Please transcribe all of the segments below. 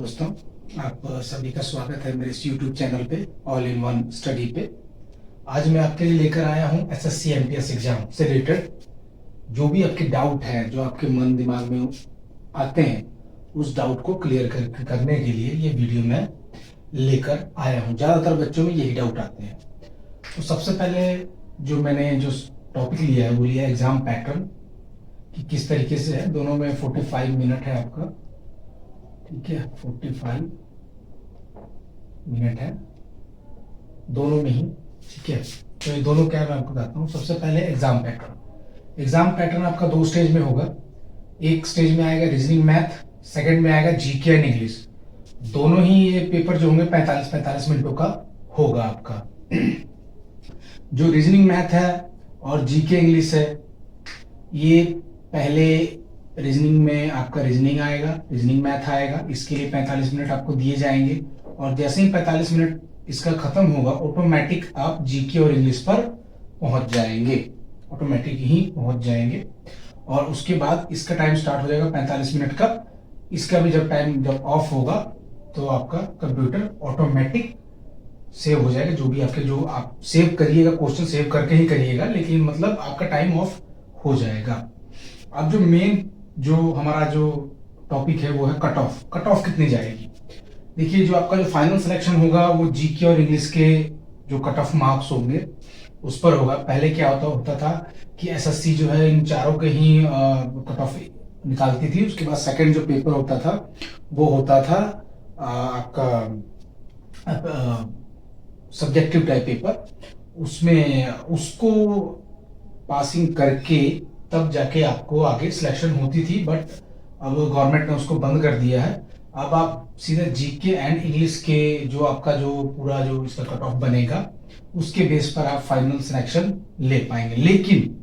दोस्तों, आप सभी का स्वागत है मेरे इस YouTube चैनल पे ऑल इन वन स्टडी पे। आज मैं आपके लिए लेकर आया हूँ एसएससी एमटीएस एग्जाम से रिलेटेड जो भी आपके डाउट हैं, जो आपके मन दिमाग में आते हैं, उस डाउट को क्लियर करने के लिए ये वीडियो मैं लेकर आया हूँ। ज़्यादातर बच्चों में यही डाउट आते हैं। तो सबसे पहले जो मैंने जो टॉपिक लिया है वो लिया है एग्जाम पैटर्न कि किस तरीके से है। दोनों में 45 मिनट है आपका, ठीक है, 45 मिनट है दोनों में ही, ठीक है। तो ये दोनों क्या मैं आपको बताता हूँ। सबसे पहले एग्जाम पैटर्न आपका 2 स्टेज में होगा। एक स्टेज में आएगा रीजनिंग मैथ, सेकंड में आएगा जीके एंड इंग्लिश। दोनों ही ये पेपर जो होंगे 45-45 मिनटों का होगा आपका। जो रीजनिंग मैथ है और जीके इंग्लिश है, ये पहले रीजनिंग में आपका रीजनिंग आएगा, रीजनिंग मैथ आएगा। इसके लिए 45 मिनट आपको दिए जाएंगे और जैसे ही 45 मिनट इसका खत्म होगा ऑटोमेटिक आप जीके और इंग्लिश पर पहुंच जाएंगे, ऑटोमेटिक ही पहुंच जाएंगे। और उसके बाद इसका टाइम स्टार्ट हो जाएगा 45 मिनट का। इसका भी जब ऑफ होगा तो आपका कंप्यूटर ऑटोमेटिक सेव हो जाएगा। जो भी आपके जो आप सेव करिएगा, क्वेश्चन सेव करके ही करिएगा, लेकिन मतलब आपका टाइम ऑफ हो जाएगा। अब जो मेन जो हमारा जो टॉपिक है वो है कट ऑफ कितनी जाएगी। देखिए, जो आपका जो फाइनल सिलेक्शन होगा वो जीके और इंग्लिश के जो कट ऑफ मार्क्स होंगे उस पर होगा। पहले क्या होता था कि एसएससी जो है इन चारों के ही कट ऑफ निकालती थी। उसके बाद सेकंड जो पेपर होता था वो होता था आपका सब्जेक्टिव टाइप पेपर। उसमें उसको पासिंग करके तब जाके आपको आगे सिलेक्शन होती थी, बट अब गवर्नमेंट ने उसको बंद कर दिया है। अब आप सीधा जीके एंड इंग्लिश के जो आपका जो पूरा जो इसका कट ऑफ बनेगा उसके बेस पर आप फाइनल सिलेक्शन ले पाएंगे। लेकिन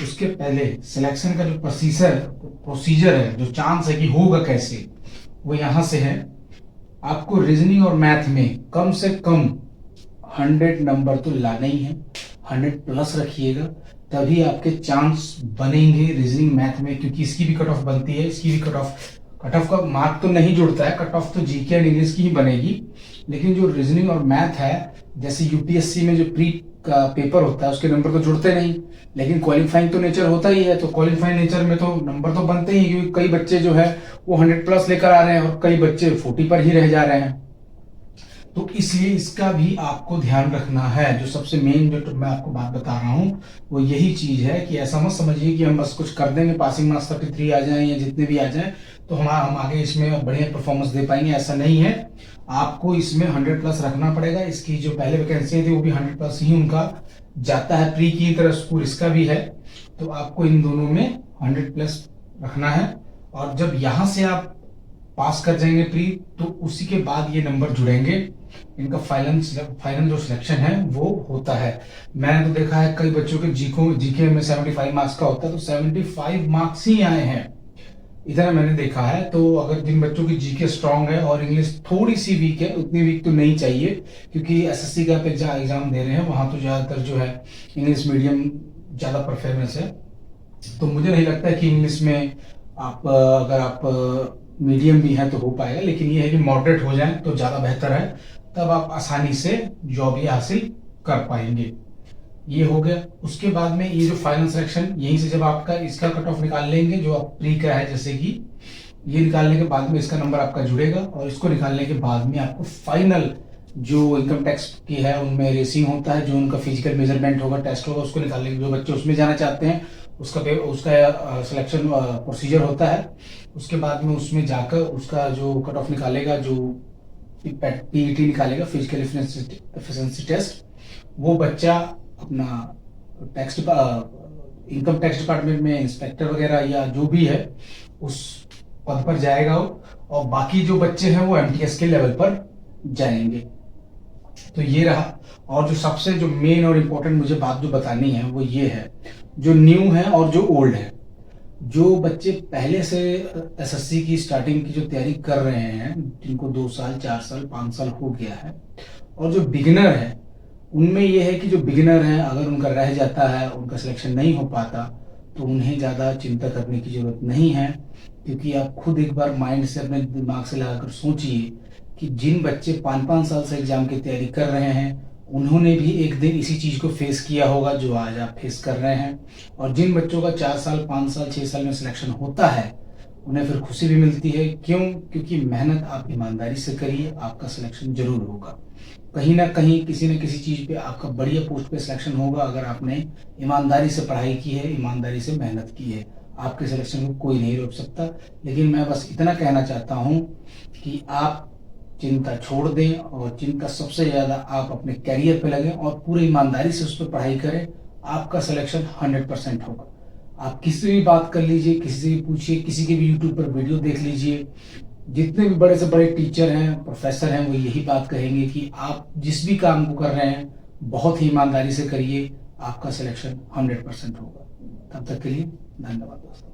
उसके पहले सिलेक्शन का जो प्रोसीजर है, जो चांस है कि होगा कैसे, वो यहां से है। आपको रीजनिंग और मैथ में कम से कम 100 नंबर तो लाना ही है, 100 प्लस रखिएगा, तभी आपके चांस बनेंगे रीजनिंग मैथ में। क्योंकि इसकी भी कट ऑफ बनती है, इसकी भी कट ऑफ का मार्क तो नहीं जुड़ता है, कट ऑफ तो जीके एंड इंग्लिश की ही बनेगी। लेकिन जो रीजनिंग और मैथ है, जैसे यूपीएससी में जो प्री का पेपर होता है उसके नंबर तो जुड़ते नहीं, लेकिन क्वालिफाइंग तो नेचर होता ही है। तो क्वालिफाइंग नेचर में तो नंबर तो बनते ही, क्योंकि कई बच्चे जो है वो 100 प्लस लेकर आ रहे हैं और कई बच्चे 40 पर ही रह जा रहे हैं। तो इसलिए इसका भी आपको ध्यान रखना है। जो सबसे मेन जो मैं आपको बात बता रहा हूं वो यही चीज है कि ऐसा मत समझिए कि हम बस कुछ कर देंगे, पासिंग मार्क्स 33 आ जाएं या जितने भी आ जाएं तो हम आगे इसमें बढ़िया परफॉर्मेंस दे पाएंगे। ऐसा नहीं है, आपको इसमें 100 प्लस रखना पड़ेगा। इसकी जो पहले वैकेंसी थी वो भी 100 प्लस ही उनका जाता है, प्री की तरह स्कोर इसका भी है। तो आपको इन दोनों में 100 प्लस रखना है। और जब यहां से आप पास कर जाएंगे प्री, तो उसी के बाद ये नंबर जुड़ेंगे। इनका फाइनल जो सिलेक्शन है वो होता है। मैंने तो देखा है कई बच्चों के जीके में 75 मार्क्स का होता है, तो 75 मार्क्स ही आए हैं, इतना मैंने देखा है। तो अगर जिन बच्चों की जीके स्ट्रांग है और इंग्लिश थोड़ी सी वीक है, उतनी वीक तो नहीं चाहिए, क्योंकि एसएससी का एग्जाम दे रहे हैं, वहां तो ज्यादातर जो है इंग्लिश मीडियम ज्यादा परफॉर्मेंस है। तो मुझे नहीं लगता है कि इंग्लिश में आप अगर आप मीडियम भी है तो हो पाएगा, लेकिन ये है कि मॉडरेट हो जाए तो ज्यादा बेहतर है, तब आप आसानी से जॉब ये हासिल कर पाएंगे। ये हो गया। उसके बाद में ये जो फाइनल सिलेक्शन, यहीं से जब आपका इसका कट ऑफ निकाल लेंगे, जो आप प्री का है जैसे कि ये निकालने के बाद में इसका नंबर आपका जुड़ेगा, और इसको निकालने के बाद में आपको फाइनल जो इनकम टैक्स की है उनमें रेसिंग होता है, जो उनका फिजिकल मेजरमेंट होगा, टेस्ट होगा, उसको निकालने के जो बच्चे उसमें जाना चाहते हैं उसका सिलेक्शन प्रोसीजर होता है। उसके बाद में उसमें जाकर उसका जो कट ऑफ निकालेगा, जो पीईटी निकालेगा, फिजिकल एफिशिएंसी टेस्ट, वो बच्चा अपना टैक्स इनकम टैक्स डिपार्टमेंट में इंस्पेक्टर वगैरह या जो भी है उस पद पर जाएगा वो, और बाकी जो बच्चे हैं वो एमटीएस के लेवल पर जाएंगे। तो ये रहा। और जो सबसे जो मेन और इम्पोर्टेंट मुझे बात जो बतानी है वो ये है, जो न्यू है और जो ओल्ड है। जो बच्चे पहले से एसएससी की स्टार्टिंग की जो तैयारी कर रहे हैं, जिनको 2 साल 4 साल 5 साल हो गया है, और जो बिगिनर है, उनमें यह है कि जो बिगिनर है अगर उनका रह जाता है, उनका सिलेक्शन नहीं हो पाता, तो उन्हें ज़्यादा चिंता करने की ज़रूरत नहीं है, क्योंकि आप खुद एक बार माइंड से अपने दिमाग से लगाकर सोचिए कि जिन बच्चे 5-5 साल से एग्ज़ाम की तैयारी कर रहे हैं, उन्होंने भी एक दिन इसी चीज़ को फेस किया होगा जो आज आप फेस कर रहे हैं। और जिन बच्चों का 4 साल, 5 साल, 6 साल में सिलेक्शन होता है, उन्हें फिर खुशी भी मिलती है। क्यों? क्योंकि मेहनत आप ईमानदारी से करिए, आपका सिलेक्शन ज़रूर होगा। कहीं न कहीं, किसी न किसी चीज़ पे आपका बढ़िया पोस्ट पे सिलेक्शन होगा, अगर आपने ईमानदारी से पढ़ाई की है, ईमानदारी से मेहनत की है। आपके सिलेक्शन को कोई नहीं रोक सकता। लेकिन मैं बस इतना कहना चाहता हूँ कि आप चिंता छोड़ दें, और चिंता सबसे ज़्यादा आप अपने करियर पे लगें और पूरी ईमानदारी से उस पे पढ़ाई करें। आपका सिलेक्शन 100% होगा। आप किसी से भी बात कर लीजिए, किसी से भी पूछिए, किसी के भी यूट्यूब पर वीडियो देख लीजिए। जितने भी बड़े से बड़े टीचर हैं, प्रोफेसर हैं, वो यही बात कहेंगे कि आप जिस भी काम को कर रहे हैं, बहुत ही ईमानदारी से करिए, आपका सिलेक्शन 100% होगा। तब तक के लिए धन्यवाद दोस्तों।